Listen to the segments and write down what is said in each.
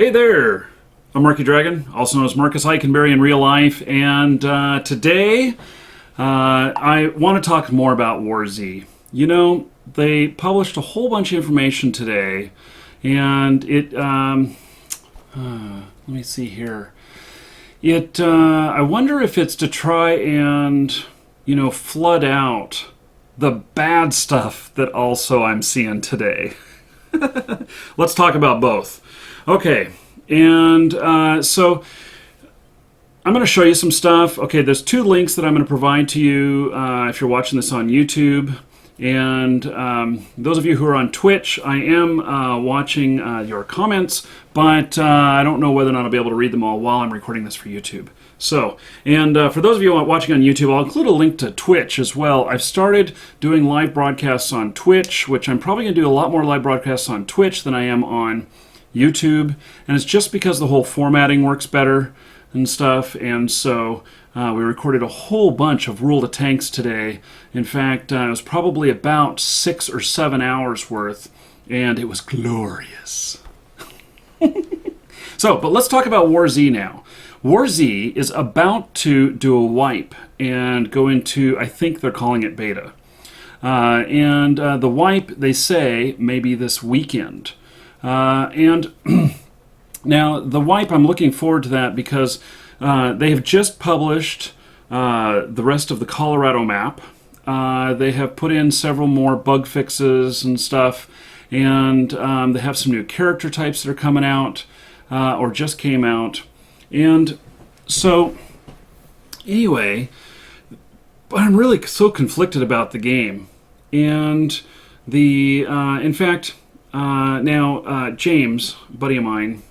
Hey there! I'm Marky Dragon, also known as Marcus Eikenberry in real life, and today I want to talk more about War Z. You know, they published a whole bunch of information today, and let me see here. I wonder if it's to try and, flood out the bad stuff that also I'm seeing today. Let's talk about both. Okay, and so I'm going to show you some stuff. Okay, there's two links that I'm going to provide to you if you're watching this on YouTube. And those of you who are on Twitch, I am watching your comments, but I don't know whether or not I'll be able to read them all while I'm recording this for YouTube. So, and for those of you watching on YouTube, I'll include a link to Twitch as well. I've started doing live broadcasts on Twitch, which I'm probably going to do a lot more live broadcasts on Twitch than I am on YouTube. And it's just because the whole formatting works better and stuff. And so we recorded a whole bunch of Rule to Tanks today. In fact, it was probably about 6 or 7 hours worth, and it was glorious. But let's talk about War Z now. War Z is about to do a wipe and go into, I think they're calling it beta. The wipe, they say, maybe this weekend. And now, the wipe, I'm looking forward to that because they have just published the rest of the Colorado map. They have put in several more bug fixes and stuff, and they have some new character types that are coming out, or just came out. And so, anyway, but I'm really so conflicted about the game. And in fact, now James, a buddy of mine,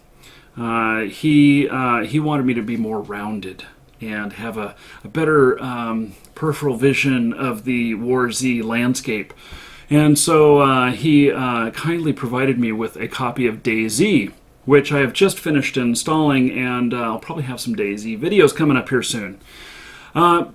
he wanted me to be more rounded and have a better peripheral vision of the War Z landscape. And so he kindly provided me with a copy of DayZ, which I have just finished installing, and I'll probably have some DayZ videos coming up here soon. I'm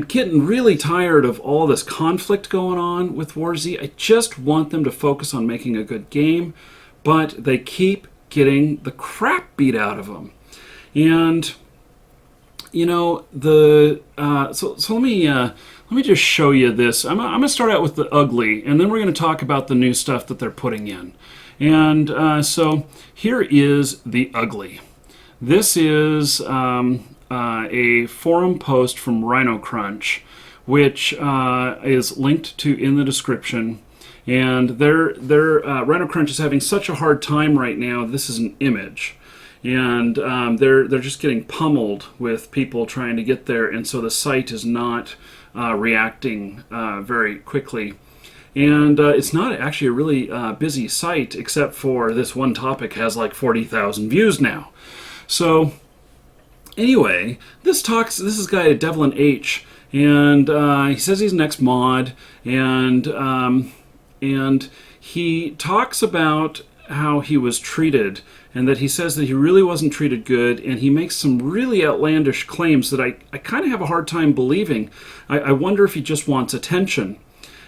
getting really tired of all this conflict going on with War Z. I just want them to focus on making a good game, but they keep getting the crap beat out of them. And so let me just show you this. I'm going to start out with the ugly, and then we're going to talk about the new stuff that they're putting in. And so here is the ugly. This is a forum post from Rhino Crunch, which is linked to in the description. And Rhino Crunch is having such a hard time right now. This is an image, and they're just getting pummeled with people trying to get there, and so the site is not reacting very quickly. And it's not actually a really busy site, except for this one topic has like 40,000 views now. So anyway, this is guy Devlin H, and he says he's an ex-mod, and he talks about how he was treated, and that he says that he really wasn't treated good, and he makes some really outlandish claims that I kind of have a hard time believing. I wonder if he just wants attention.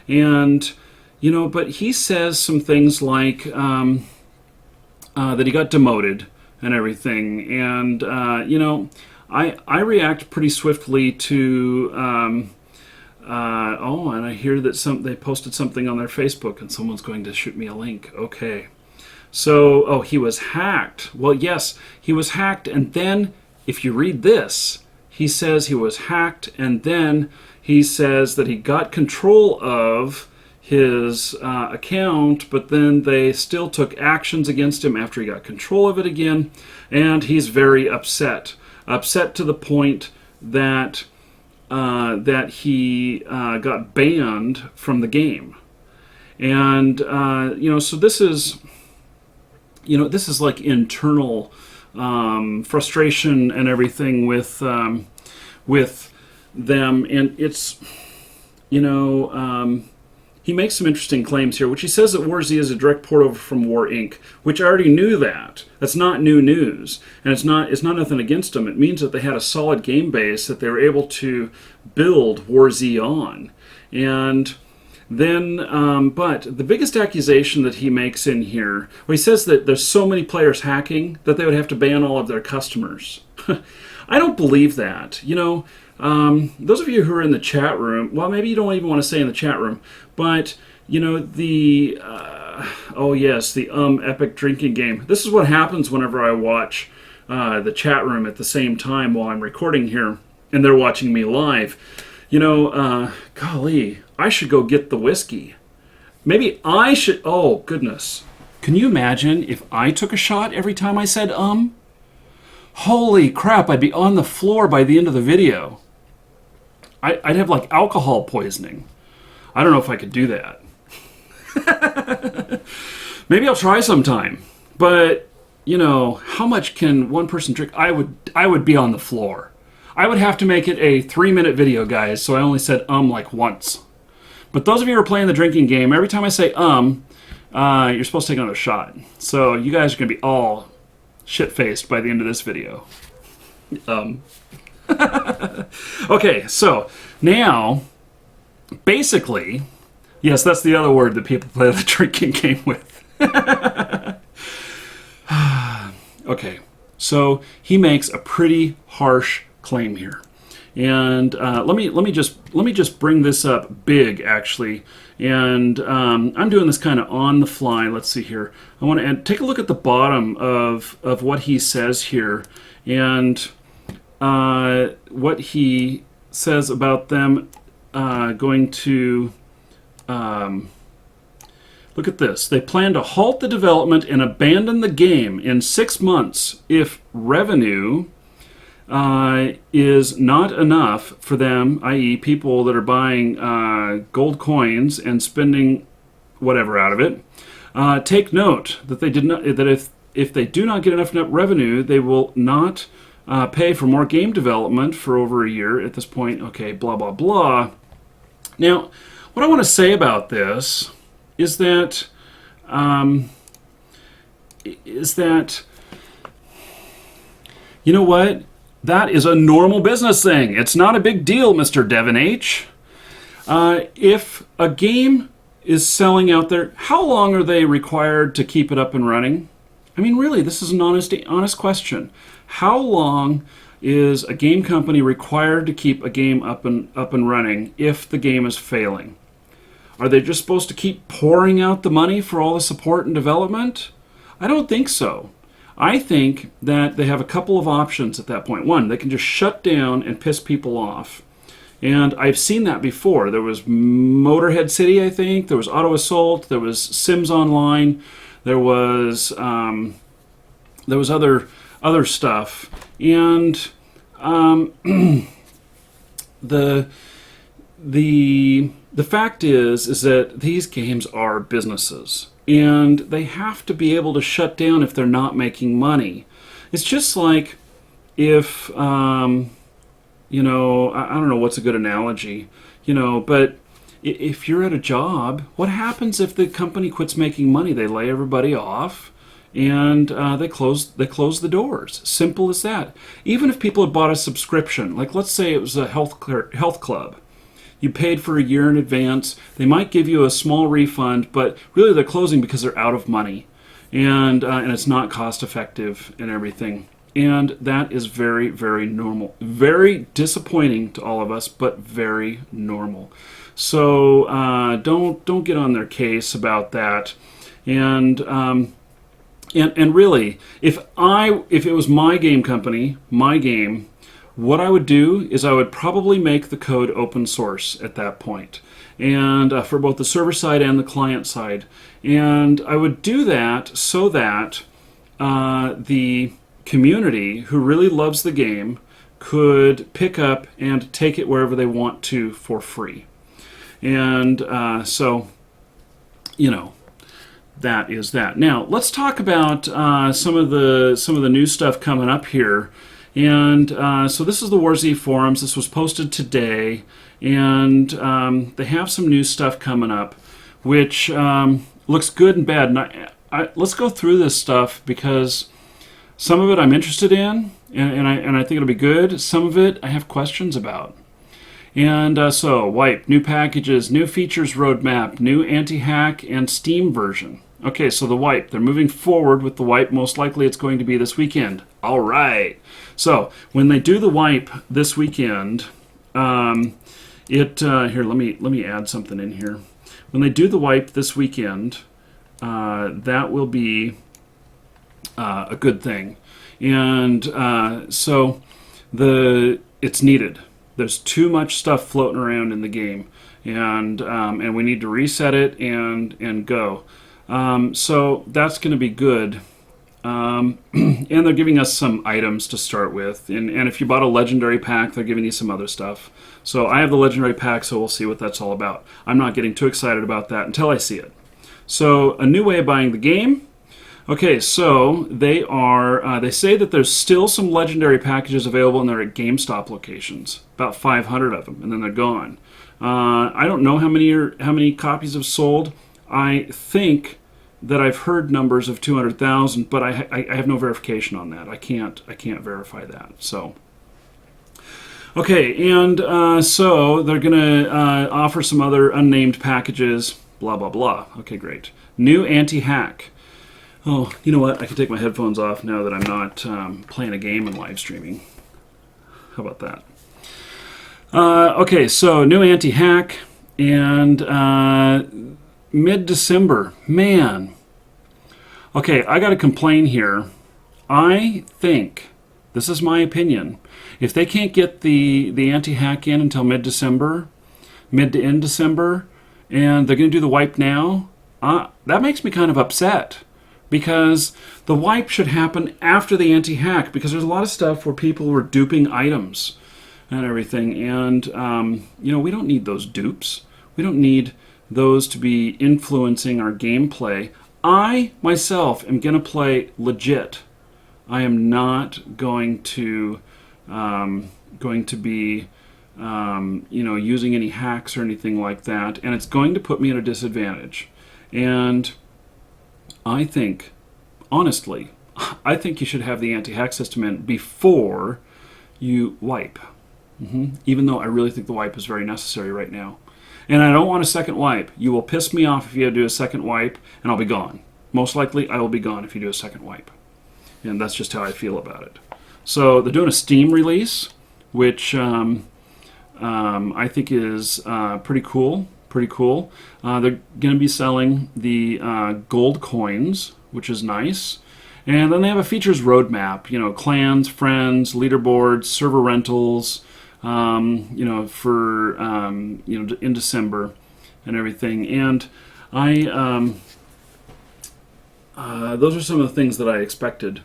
And, but he says some things like that he got demoted and everything. And, I react pretty swiftly to, and I hear that they posted something on their Facebook and someone's going to shoot me a link. Okay. So, he was hacked. Well, yes, he was hacked. And then, if you read this, he says he was hacked, and then he says that he got control of his account, but then they still took actions against him after he got control of it again, and he's very upset. Upset to the point that he got banned from the game. And, so this is like internal frustration and everything with them, and it's, he makes some interesting claims here, which he says that War Z is a direct port over from War Inc., which I already knew that. That's not new news, and it's not nothing against them. It means that they had a solid game base that they were able to build War Z on, and Then, but the biggest accusation that he makes in here, well, he says that there's so many players hacking that they would have to ban all of their customers. I don't believe that. Those of you who are in the chat room, well, maybe you don't even want to say in the chat room, but the oh yes, the epic drinking game. This is what happens whenever I watch the chat room at the same time while I'm recording here, and they're watching me live. Golly, I should go get the whiskey. Maybe I should. Oh goodness, can you imagine if I took a shot every time I said Holy crap! I'd be on the floor by the end of the video. I'd have like alcohol poisoning. I don't know if I could do that. Maybe I'll try sometime. But, how much can one person drink? I would be on the floor. I would have to make it a 3-minute video, guys, so I only said like once. But those of you who are playing the drinking game, every time I say you're supposed to take another shot. So you guys are going to be all shit-faced by the end of this video. Okay, so now, basically, yes, that's the other word that people play the drinking game with. Okay, so he makes a pretty harsh claim here, and let me just bring this up big, actually. And I'm doing this kind of on the fly. Let's see here. I want to take a look at the bottom of what he says here, and what he says about them going to look at this. They plan to halt the development and abandon the game in 6 months if revenue is not enough for them, i.e. people that are buying gold coins and spending whatever out of it. Take note that if they do not get enough net revenue, they will not pay for more game development for over a year at this point. Okay, blah, blah, blah. Now, what I want to say about this is that you know what? That is a normal business thing. It's not a big deal, Mr. Devin H. If a game is selling out there, how long are they required to keep it up and running? I mean, really, this is an honest question. How long is a game company required to keep a game up and running if the game is failing? Are they just supposed to keep pouring out the money for all the support and development? I don't think so. I think that they have a couple of options at that point. One, they can just shut down and piss people off. And I've seen that before. There was Motorhead City, I think. There was Auto Assault. There was Sims Online. There was other stuff. And the fact is that these games are businesses. And they have to be able to shut down if they're not making money. It's just like if, I don't know what's a good analogy, but if you're at a job, what happens if the company quits making money? They lay everybody off and they close the doors. Simple as that. Even if people had bought a subscription, like let's say it was a health club. You paid for a year in advance. They might give you a small refund, but really they're closing because they're out of money, and it's not cost effective and everything. And that is very, very normal. Very disappointing to all of us, but very normal. So don't get on their case about that. And really, if it was my game company, my game, what I would do is I would probably make the code open source at that point, and for both the server side and the client side. And I would do that so that the community who really loves the game could pick up and take it wherever they want to for free. And so, that is that. Now let's talk about some of the new stuff coming up here. And so this is the Warzy forums. This was posted today, and they have some new stuff coming up, which looks good and bad. And let's go through this stuff because some of it I'm interested in, and I think it'll be good. Some of it I have questions about. And so, wipe, new packages, new features roadmap, new anti-hack and Steam version. Okay, so the wipe, they're moving forward with the wipe. Most likely it's going to be this weekend. All right. So when they do the wipe this weekend, here, let me add something in here. When they do the wipe this weekend, that will be a good thing. And so it's needed. There's too much stuff floating around in the game, and we need to reset it and go. So that's going to be good. And they're giving us some items to start with. And if you bought a legendary pack, they're giving you some other stuff. So I have the legendary pack, so we'll see what that's all about. I'm not getting too excited about that until I see it. So a new way of buying the game. Okay, so they say that there's still some legendary packages available, and they're at GameStop locations, about 500 of them, and then they're gone. I don't know how many copies have sold. I think that I've heard numbers of 200,000, but I have no verification on that. I can't verify that. So, okay, and so they're gonna offer some other unnamed packages. Blah blah blah. Okay, great. New anti-hack. Oh, you know what? I can take my headphones off now that I'm not playing a game and live streaming. How about that? Okay, so new anti-hack and mid-December. Man. Okay, I got to complain here. I think, this is my opinion, if they can't get the anti-hack in until mid-December, mid to end December, and they're going to do the wipe now, that makes me kind of upset. Because the wipe should happen after the anti-hack, because there's a lot of stuff where people were duping items and everything, and we don't need those dupes. We don't need those to be influencing our gameplay. I myself am going to play legit. I am not going to be using any hacks or anything like that, and it's going to put me at a disadvantage. And I think, honestly, you should have the anti-hack system in before you wipe. Even though I really think the wipe is very necessary right now. And I don't want a second wipe. You will piss me off if you do a second wipe, and I'll be gone. Most likely, I will be gone if you do a second wipe. And that's just how I feel about it. So they're doing a Steam release, which I think is pretty cool. They're going to be selling the gold coins, which is nice. And then they have a features roadmap, clans, friends, leaderboards, server rentals, for in December and everything. And those are some of the things that I expected.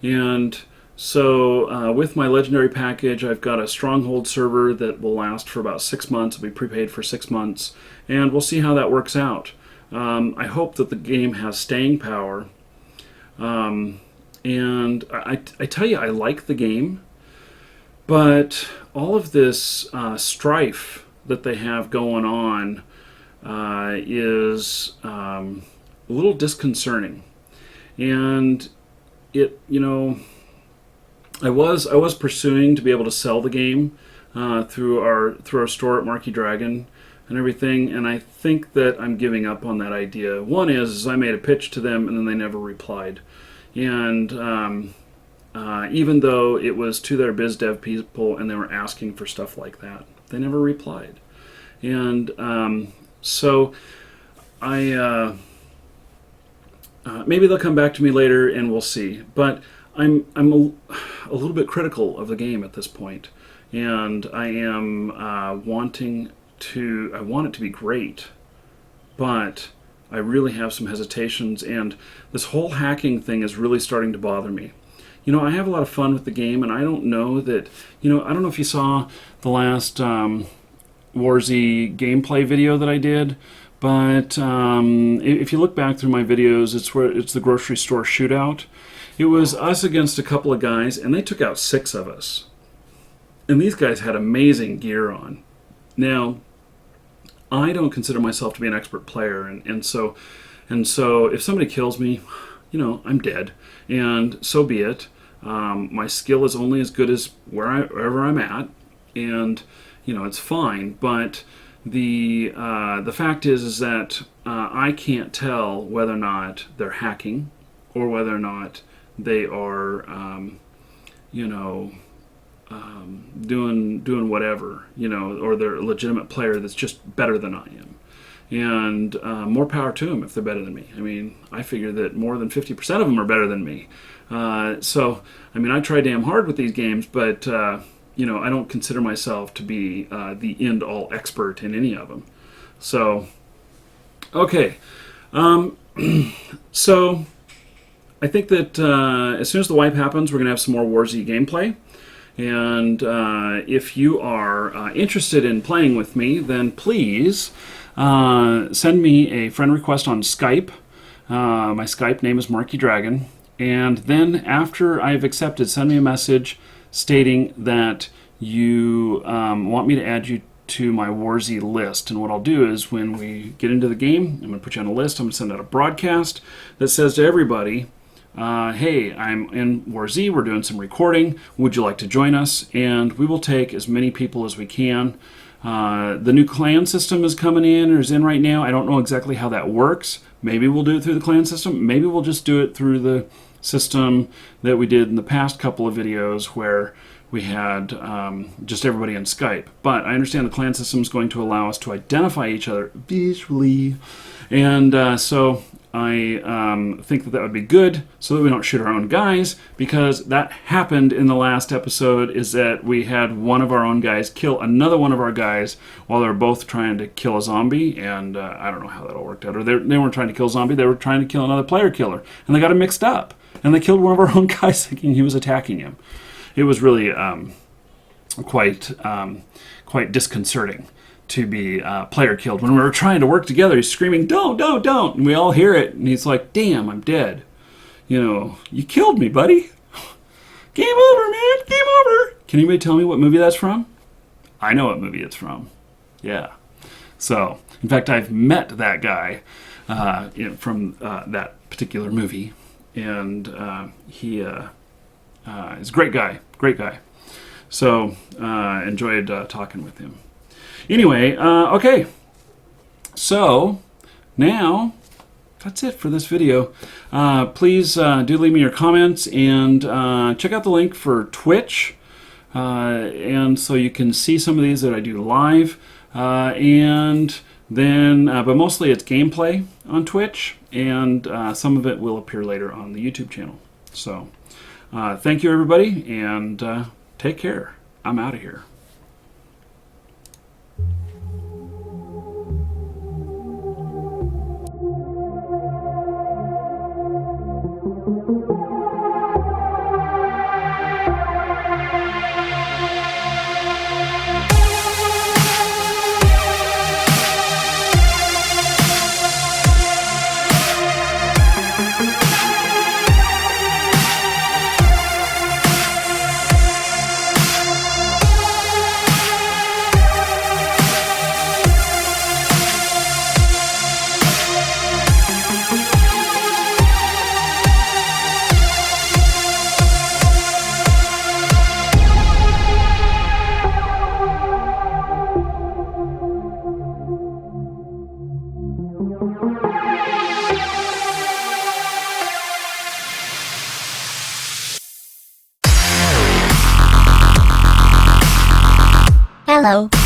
And so with my legendary package, I've got a stronghold server that will last for about 6 months. It'll be prepaid for 6 months, and we'll see how that works out. I hope that the game has staying power. And I tell you, I like the game, but all of this strife that they have going on is a little disconcerting. And it, I was pursuing to be able to sell the game through our store at Marquee Dragon and everything, and I think that I'm giving up on that idea. One is I made a pitch to them and then they never replied. And even though it was to their biz dev people and they were asking for stuff like that, they never replied. And so I maybe they'll come back to me later and we'll see. But I'm a little bit critical of the game at this point, and I am I want it to be great, but I really have some hesitations, and this whole hacking thing is really starting to bother me. I have a lot of fun with the game, and I don't know that, I don't know if you saw the last Warzy gameplay video that I did, but if you look back through my videos, it's the grocery store shootout. It was us against a couple of guys, and they took out 6 of us. And these guys had amazing gear on. Now, I don't consider myself to be an expert player, and so if somebody kills me, I'm dead, and so be it. My skill is only as good as wherever I'm at, and it's fine. But the fact is that I can't tell whether or not they're hacking or whether or not they are, doing whatever, or they're a legitimate player that's just better than I am. And more power to them if they're better than me. I mean, I figure that more than 50% of them are better than me. So, I mean, I try damn hard with these games, but, I don't consider myself to be the end-all expert in any of them. So, okay. So, I think that as soon as the wipe happens, we're going to have some more War Z gameplay. And if you are interested in playing with me, then please send me a friend request on Skype. My Skype name is Marky Dragon. And then after I've accepted, send me a message stating that you want me to add you to my War Z list. And what I'll do is when we get into the game, I'm going to put you on a list. I'm going to send out a broadcast that says to everybody, hey, I'm in War Z, we're doing some recording, would you like to join us? And we will take as many people as we can. The new clan system is coming in, or is in right now. I don't know exactly how that works. Maybe we'll do it through the clan system. Maybe we'll just do it through the system that we did in the past couple of videos where we had just everybody on Skype. But I understand the clan system is going to allow us to identify each other visually. And so I think that would be good so that we don't shoot our own guys, because that happened in the last episode, is that we had one of our own guys kill another one of our guys while they were both trying to kill a zombie, and I don't know how that all worked out. Or they weren't trying to kill a zombie, they were trying to kill another player killer, and they got it mixed up, and they killed one of our own guys thinking he was attacking him. It was really quite disconcerting to be player killed. When we were trying to work together, he's screaming, don't, and we all hear it, and he's like, damn, I'm dead. You killed me, buddy. Game over, man, game over. Can anybody tell me what movie that's from? I know what movie it's from. Yeah. So, in fact, I've met that guy from that particular movie, and he is a great guy. So, enjoyed talking with him. Anyway, okay, so now that's it for this video. Please do leave me your comments, and check out the link for Twitch, and so you can see some of these that I do live, and then, but mostly it's gameplay on Twitch, and some of it will appear later on the YouTube channel. So thank you, everybody, and take care. I'm out of here. Hello.